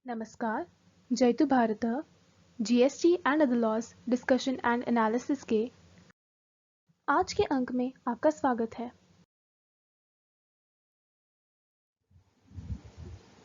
नमस्कार, जयतु भारतः GST and other laws discussion and analysis के आज के अंक में आपका स्वागत है।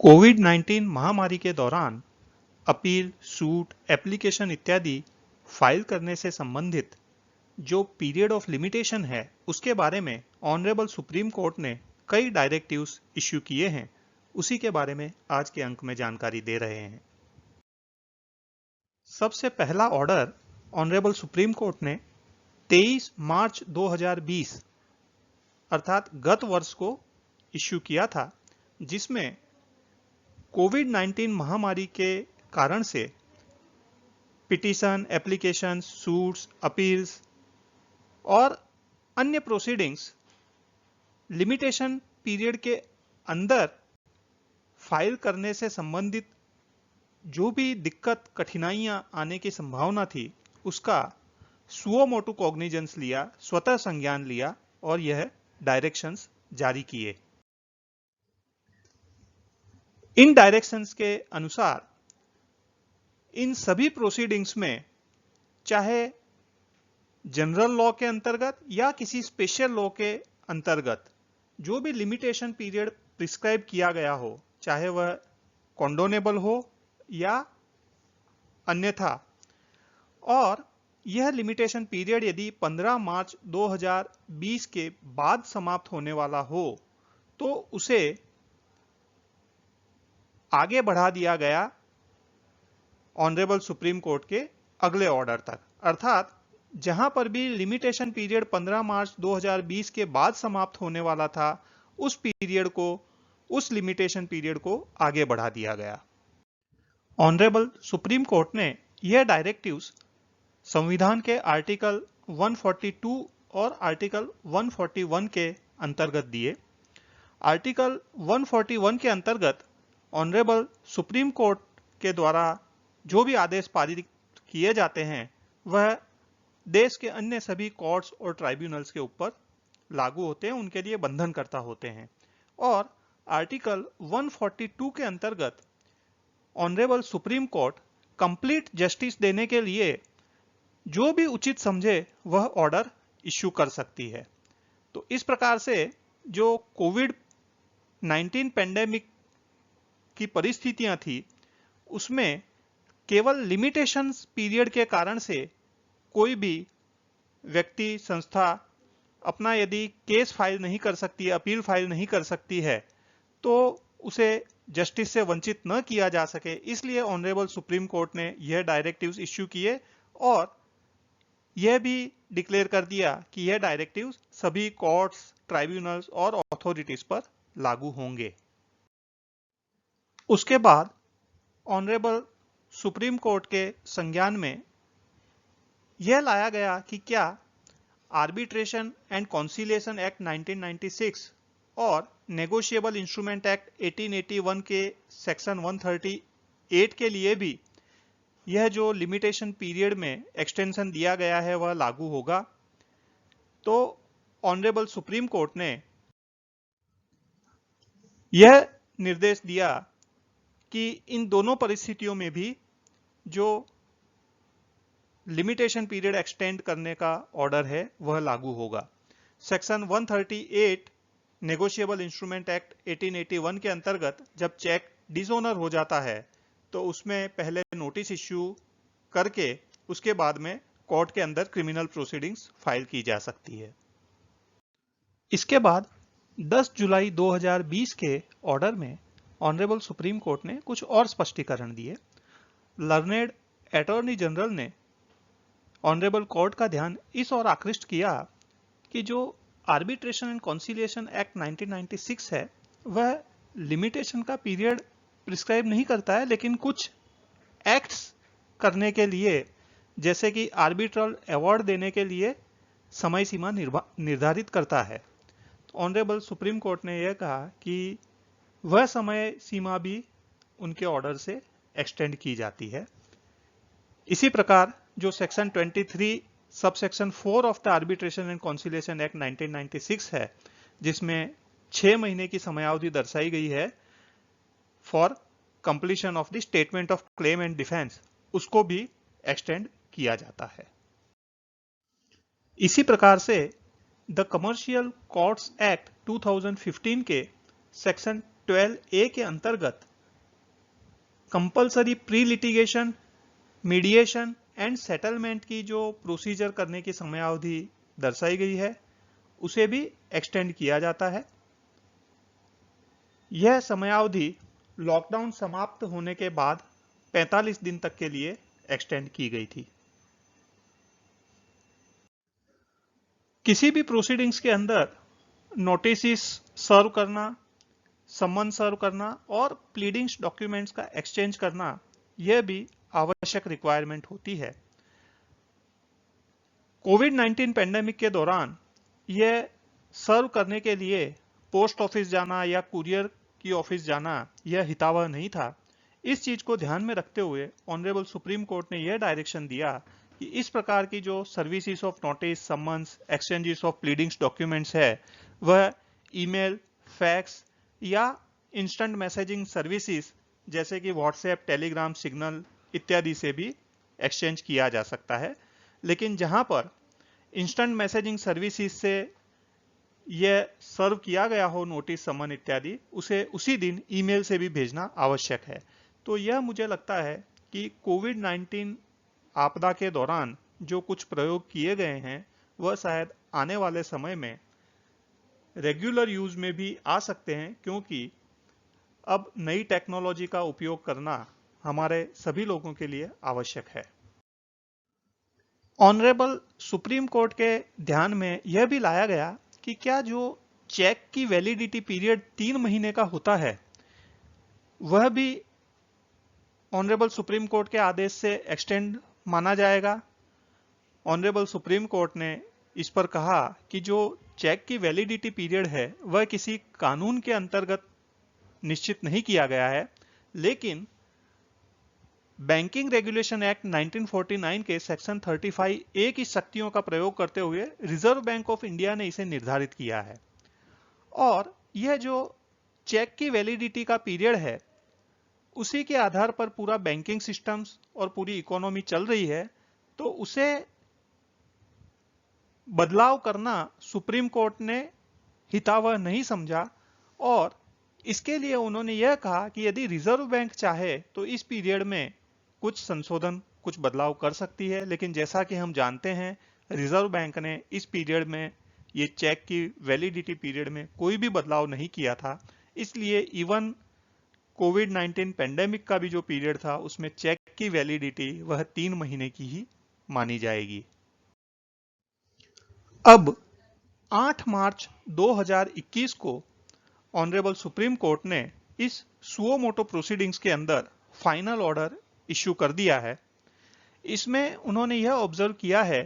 कोविड-19 महामारी के दौरान अपील, सूट, एप्लीकेशन इत्यादि फाइल करने से संबंधित जो पीरियड ऑफ लिमिटेशन है उसके बारे में ऑनरेबल सुप्रीम कोर्ट ने कई डायरेक्टिव्स इश्यू किए हैं। उसी के बारे में आज के अंक में जानकारी दे रहे हैं। सबसे पहला ऑर्डर ऑनरेबल सुप्रीम कोर्ट ने 23 मार्च 2020 अर्थात गत वर्ष को इश्यू किया था, जिसमें कोविड-19 महामारी के कारण से पिटीशन, एप्लीकेशन, सूट्स, अपील्स और अन्य प्रोसीडिंग्स लिमिटेशन पीरियड के अंदर फाइल करने से संबंधित जो भी दिक्कत, कठिनाइयां आने की संभावना थी, उसका सुओ मोटो कॉग्निजेंस लिया, स्वतः संज्ञान लिया और यह डायरेक्शंस जारी किए। इन डायरेक्शंस के अनुसार इन सभी प्रोसीडिंग्स में चाहे जनरल लॉ के अंतर्गत या किसी स्पेशल लॉ के अंतर्गत जो भी लिमिटेशन पीरियड प्रिस्क्राइब किया गया हो, चाहे वह कॉन्डोनेबल हो या अन्यथा, और यह लिमिटेशन पीरियड यदि 15 मार्च 2020 के बाद समाप्त होने वाला हो तो उसे आगे बढ़ा दिया गया ऑनरेबल सुप्रीम कोर्ट के अगले ऑर्डर तक। अर्थात जहां पर भी लिमिटेशन पीरियड 15 मार्च 2020 के बाद समाप्त होने वाला था, उस पीरियड को, उस लिमिटेशन पीरियड को आगे बढ़ा दिया गया। ऑनरेबल सुप्रीम कोर्ट ने यह डायरेक्टिव्स संविधान के आर्टिकल 142 और आर्टिकल 141 के अंतर्गत दिए। आर्टिकल 141 के अंतर्गत ऑनरेबल सुप्रीम कोर्ट के द्वारा जो भी आदेश पारित किए जाते हैं वह देश के अन्य सभी कोर्ट्स और ट्राइब्यूनल्स के ऊपर लागू होते हैं, उनके लिए बंधनकर्ता होते हैं। और आर्टिकल 142 के अंतर्गत honourable supreme court complete justice देने के लिए जो भी उचित समझे वह ऑर्डर इश्यू कर सकती है। तो इस प्रकार से जो कोविड-19 पेंडेमिक की परिस्थितियां थी, उसमें केवल लिमिटेशंस पीरियड के कारण से कोई भी व्यक्ति, संस्था अपना यदि केस फाइल नहीं कर सकती है, अपील फाइल नहीं कर सकती है, तो उसे जस्टिस से वंचित न किया जा सके, इसलिए ऑनरेबल सुप्रीम कोर्ट ने यह डायरेक्टिव्स इश्यू किए और यह भी डिक्लेयर कर दिया कि यह डायरेक्टिव्स सभी कोर्ट्स, ट्राइब्यूनल्स और अथॉरिटीज पर लागू होंगे। उसके बाद ऑनरेबल सुप्रीम कोर्ट के संज्ञान में यह लाया गया कि क्या आर्बिट्रेशन एंड कॉन्सिलिएशन एक्ट 1996 और नेगोशिएबल इंस्ट्रूमेंट एक्ट 1881 के सेक्शन 138 के लिए भी यह जो लिमिटेशन पीरियड में एक्सटेंशन दिया गया है वह लागू होगा। तो ऑनरेबल सुप्रीम कोर्ट ने यह निर्देश दिया कि इन दोनों परिस्थितियों में भी जो लिमिटेशन पीरियड एक्सटेंड करने का ऑर्डर है वह लागू होगा। सेक्शन 138 नेगोशिएबल इंस्ट्रूमेंट एक्ट 1881 के अंतर्गत जब चेक डिसऑनर हो जाता है तो उसमें पहले नोटिस इश्यू करके उसके बाद में कोर्ट के अंदर क्रिमिनल प्रोसीडिंग्स फाइल की जा सकती है। इसके बाद 10 जुलाई 2020 के ऑर्डर में ऑनरेबल सुप्रीम कोर्ट ने कुछ और स्पष्टीकरण दिए। लर्नेड अटॉर्नी जनरल ने ऑनरेबल कोर्ट का ध्यान इस ओर आकृष्ट किया कि जो आर्बिट्रेशन एंड कॉन्सिलिएशन एक्ट 1996 है वह लिमिटेशन का पीरियड प्रिस्क्राइब नहीं करता है, लेकिन कुछ एक्ट्स करने के लिए, जैसे कि आर्बिट्रल अवार्ड देने के लिए समय सीमा निर्धारित करता है। ऑनरेबल सुप्रीम कोर्ट ने यह कहा कि वह समय सीमा भी उनके ऑर्डर से एक्सटेंड की जाती है। इसी प्रकार जो section 23 sub section 4 of the arbitration and conciliation act 1996 है, जिसमें 6 महीने की समयावधि दर्शाई गई है for completion of the statement of claim and defence उसको भी एक्सटेंड किया जाता है। इसी प्रकार से द कमर्शियल कोर्ट्स एक्ट 2015 के सेक्शन 12A के अंतर्गत compulsory pre litigation, mediation and settlement की जो प्रोसीजर करने की समयावधि दर्शाई गई है उसे भी एक्सटेंड किया जाता है। यह समयावधि लॉकडाउन समाप्त होने के बाद 45 दिन तक के लिए एक्सटेंड की गई थी। किसी भी प्रोसीडिंग्स के अंदर नोटिस सर्व करना, सम्मन सर्व करना और प्लीडिंग्स डॉक्यूमेंट्स का एक्सचेंज करना यह भी आवश्यक रिक्वायरमेंट होती है। कोविड-19 पेंडेमिक के दौरान यह सर्व करने के लिए पोस्ट ऑफिस जाना या कुरियर की ऑफिस जाना यह हितावह नहीं था। इस चीज को ध्यान में रखते हुए ऑनरेबल सुप्रीम कोर्ट ने यह डायरेक्शन दिया कि इस प्रकार की जो services of notice, summons, exchanges of pleadings documents है वह ईमेल, फैक्स या इंस्टेंट मैसेजिंग सर्विसेज जैसे कि व्हाट्सएप, टेलीग्राम, सिग्नल इत्यादि से भी एक्सचेंज किया जा सकता है। लेकिन जहां पर इंस्टेंट मैसेजिंग सर्विसेज से यह सर्व किया गया हो नोटिस, समन इत्यादि, उसे उसी दिन ईमेल से भी भेजना आवश्यक है। तो यह मुझे लगता है कि कोविड-19 आपदा के दौरान जो कुछ प्रयोग किए गए हैं वह शायद आने वाले समय में रेगुलर यूज में भी आ सकते हैं, क्योंकि अब नई टेक्नोलॉजी का उपयोग करना हमारे सभी लोगों के लिए आवश्यक है। ऑनरेबल सुप्रीम कोर्ट के ध्यान में यह भी लाया गया कि क्या जो चेक की वैलिडिटी पीरियड 3 महीने का होता है वह भी ऑनरेबल सुप्रीम कोर्ट के आदेश से एक्सटेंड माना जाएगा। ऑनरेबल सुप्रीम कोर्ट ने इस पर कहा कि जो चेक की वैलिडिटी पीरियड है वह किसी कानून के अंतर्गत निश्चित नहीं किया गया है, लेकिन बैंकिंग रेगुलेशन एक्ट 1949 के सेक्शन 35A की शक्तियों का प्रयोग करते हुए रिजर्व बैंक ऑफ इंडिया ने इसे निर्धारित किया है। और यह जो चेक की वैलिडिटी का पीरियड है उसी के आधार पर पूरा बैंकिंग सिस्टम्स और पूरी इकोनॉमी चल रही है, तो उसे बदलाव करना सुप्रीम कोर्ट ने हितावह नहीं समझा और इसके लिए उन्होंने यह कहा कि यदि रिजर्व बैंक चाहे तो इस पीरियड में कुछ संशोधन, कुछ बदलाव कर सकती है। लेकिन जैसा कि हम जानते हैं रिजर्व बैंक ने इस पीरियड में, ये चेक की वैलिडिटी पीरियड में कोई भी बदलाव नहीं किया था। इसलिए इवन कोविड-19 पेंडेमिक का भी जो पीरियड था उसमें चेक की वैलिडिटी वह 3 महीने की ही मानी जाएगी। अब 8 मार्च 2021 को ऑनरेबल सुप्रीम कोर्ट ने इस सुओ मोटो प्रोसीडिंग्स के अंदर फाइनल ऑर्डर इश्यू कर दिया है। इसमें उन्होंने यह ऑब्जर्व किया है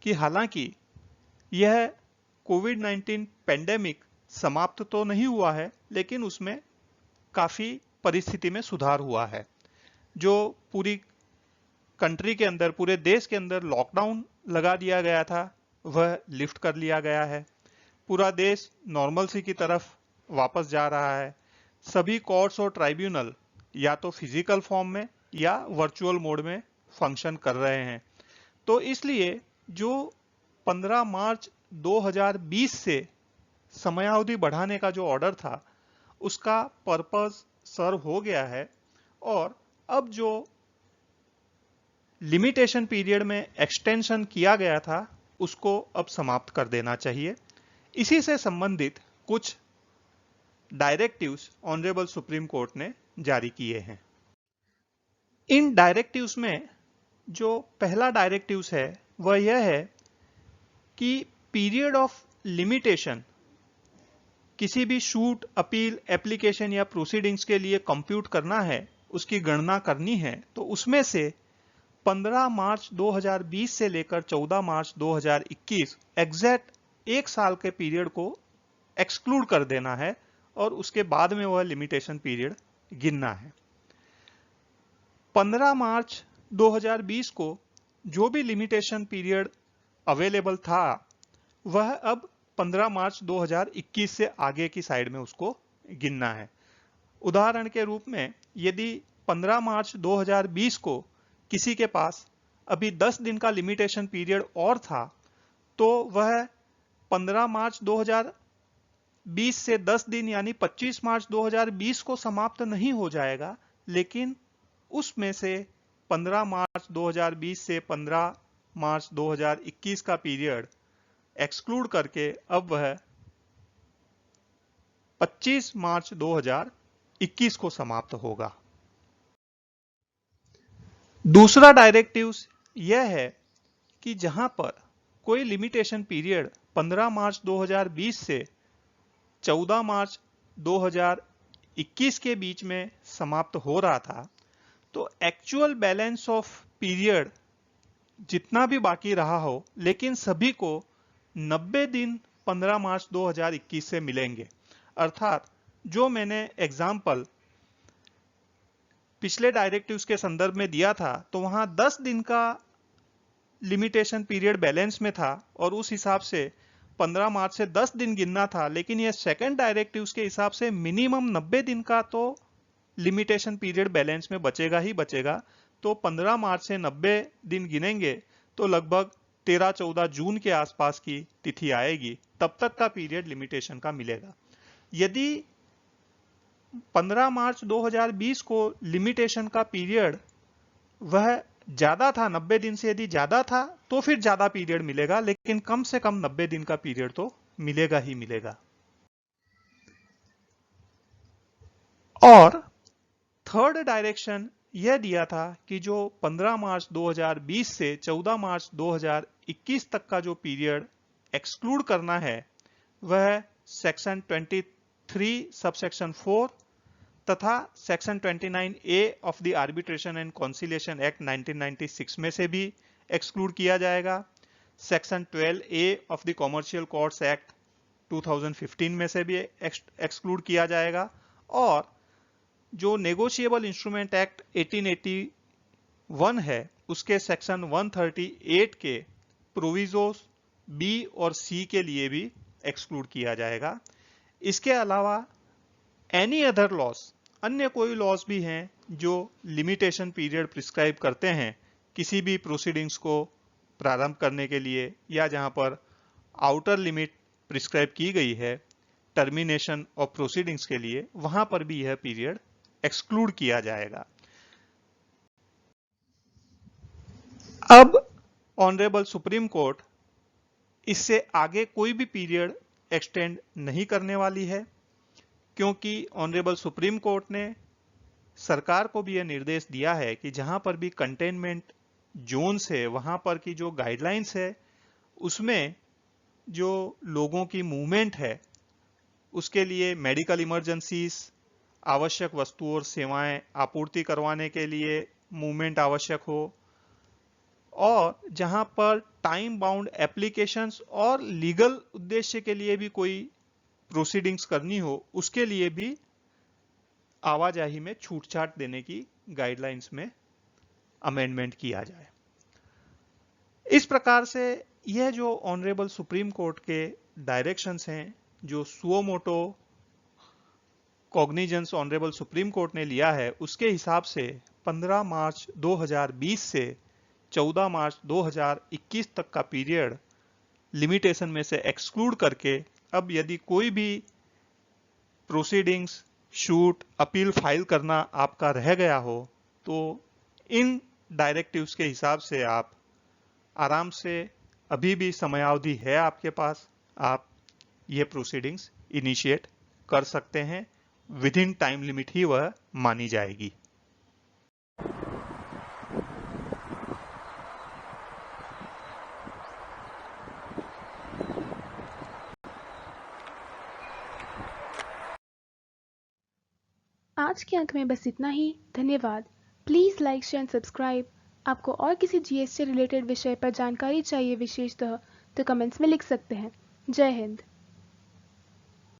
कि हालांकि यह कोविड-19 पेंडेमिक समाप्त तो नहीं हुआ है, लेकिन उसमें काफी परिस्थिति में सुधार हुआ है। जो पूरी कंट्री के अंदर, पूरे देश के अंदर लॉकडाउन लगा दिया गया था वह लिफ्ट कर लिया गया है। पूरा देश नॉर्मलसी की तरफ वापस जा रहा है। सभी कोर्ट्स और ट्राइब्यूनल या तो फिजिकल फॉर्म में या वर्चुअल मोड में फंक्शन कर रहे हैं। तो इसलिए जो 15 मार्च 2020 से समयावधि बढ़ाने का जो ऑर्डर था उसका पर्पस सर्व हो गया है और अब जो लिमिटेशन पीरियड में एक्सटेंशन किया गया था उसको अब समाप्त कर देना चाहिए। इसी से संबंधित कुछ डायरेक्टिव्स ऑनरेबल सुप्रीम कोर्ट ने जारी किए हैं। इन डायरेक्टिव्स में जो पहला डायरेक्टिव्स है वह यह है कि पीरियड ऑफ लिमिटेशन किसी भी शूट, अपील, एप्लीकेशन या प्रोसीडिंग्स के लिए कंप्यूट करना है, उसकी गणना करनी है, तो उसमें से 15 मार्च 2020 से लेकर 14 मार्च 2021 एग्जैक्ट 1 साल के पीरियड को एक्सक्लूड कर देना है और उसके बाद में वह लिमिटेशन पीरियड गिनना है। 15 मार्च 2020 को जो भी लिमिटेशन पीरियड अवेलेबल था वह अब 15 मार्च 2021 से आगे की साइड में उसको गिनना है। उदाहरण के रूप में यदि 15 मार्च 2020 को किसी के पास अभी 10 दिन का लिमिटेशन पीरियड और था, तो वह 15 मार्च 2020 से 10 दिन यानी 25 मार्च 2020 को समाप्त नहीं हो जाएगा, लेकिन उसमें से 15 मार्च 2020 से 15 मार्च 2021 का पीरियड एक्सक्लूड करके अब वह 25 मार्च 2021 को समाप्त होगा। दूसरा डायरेक्टिव यह है कि जहां पर कोई लिमिटेशन पीरियड 15 मार्च 2020 से 14 मार्च 2021 के बीच में समाप्त हो रहा था, तो एक्चुअल बैलेंस ऑफ पीरियड जितना भी बाकी रहा हो, लेकिन सभी को 90 दिन 15 मार्च 2021 से मिलेंगे। अर्थात जो मैंने एग्जाम्पल पिछले डायरेक्टिव्स के संदर्भ में दिया था, तो वहां 10 दिन का लिमिटेशन पीरियड बैलेंस में था और उस हिसाब से 15 मार्च से 10 दिन गिनना था, लेकिन यह सेकंड डायरेक्टिव्स के हिसाब से मिनिमम 90 दिन का तो लिमिटेशन पीरियड बैलेंस में बचेगा ही बचेगा। तो 15 मार्च से 90 दिन गिनेंगे तो लगभग 13-14 जून के आसपास की तिथि आएगी, तब तक का पीरियड लिमिटेशन का मिलेगा। यदि 15 मार्च 2020 को लिमिटेशन का पीरियड वह ज्यादा था, 90 दिन से यदि ज्यादा था, तो फिर ज्यादा पीरियड मिलेगा, लेकिन कम से कम 90 दिन का पीरियड तो मिलेगा ही मिलेगा। और थर्ड डायरेक्शन यह दिया था कि जो 15 मार्च 2020 से 14 मार्च 2021 तक का जो पीरियड एक्सक्लूड करना है, वह सेक्शन 23 सबसेक्शन 4 तथा section 29A of the arbitration and conciliation act 1996 में से भी एक्सक्लूड किया जाएगा, section 12A of the commercial courts act 2015 में से भी एक्सक्लूड किया जाएगा, और जो नेगोशिएबल इंस्ट्रूमेंट एक्ट 1881 है उसके सेक्शन 138 के प्रोविजोस B और C के लिए भी एक्सक्लूड किया जाएगा। इसके अलावा एनी अदर लॉस, अन्य कोई लॉस भी हैं जो लिमिटेशन पीरियड प्रिस्क्राइब करते हैं किसी भी प्रोसीडिंग्स को प्रारंभ करने के लिए, या जहां पर आउटर लिमिट प्रिस्क्राइब की गई है टर्मिनेशन ऑफ प्रोसीडिंग्स के लिए, वहां पर भी यह पीरियड एक्सक्लूड किया जाएगा। अब ऑनरेबल सुप्रीम कोर्ट इससे आगे कोई भी पीरियड एक्सटेंड नहीं करने वाली है, क्योंकि ऑनरेबल सुप्रीम कोर्ट ने सरकार को भी यह निर्देश दिया है कि जहां पर भी कंटेनमेंट जोन्स है, वहां पर की जो गाइडलाइंस है उसमें जो लोगों की मूवमेंट है उसके लिए मेडिकल इमरजेंसीज, आवश्यक वस्तुओं और सेवाएं आपूर्ति करवाने के लिए मूवमेंट आवश्यक हो, और जहां पर टाइम बाउंड एप्लीकेशंस और लीगल उद्देश्य के लिए भी कोई प्रोसीडिंग्स करनी हो, उसके लिए भी आवाजाही में छूटछाट देने की गाइडलाइंस में अमेंडमेंट किया जाए। इस प्रकार से यह जो ऑनरेबल सुप्रीम कोर्ट के डायरेक्शंस हैं, जो suo motu cognizance honourable supreme court ने लिया है, उसके हिसाब से 15 मार्च 2020 से 14 मार्च 2021 तक का पीरियड लिमिटेशन में से एक्सक्लूड करके अब यदि कोई भी प्रोसीडिंग्स, शूट, अपील फाइल करना आपका रह गया हो, तो इन डायरेक्टिव्स के हिसाब से आप आराम से, अभी भी समयावधि है आपके पास, आप ये प्रोसीडिंग्स इनिशिएट कर सकते हैं। विद इन टाइम लिमिट ही वह मानी जाएगी। आज के अंक में बस इतना ही। धन्यवाद। Please like, share and subscribe. आपको और किसी जीएस से रिलेटेड विषय पर जानकारी चाहिए विशेषतः, तो कमेंट्स में लिख सकते हैं। जय हिंद।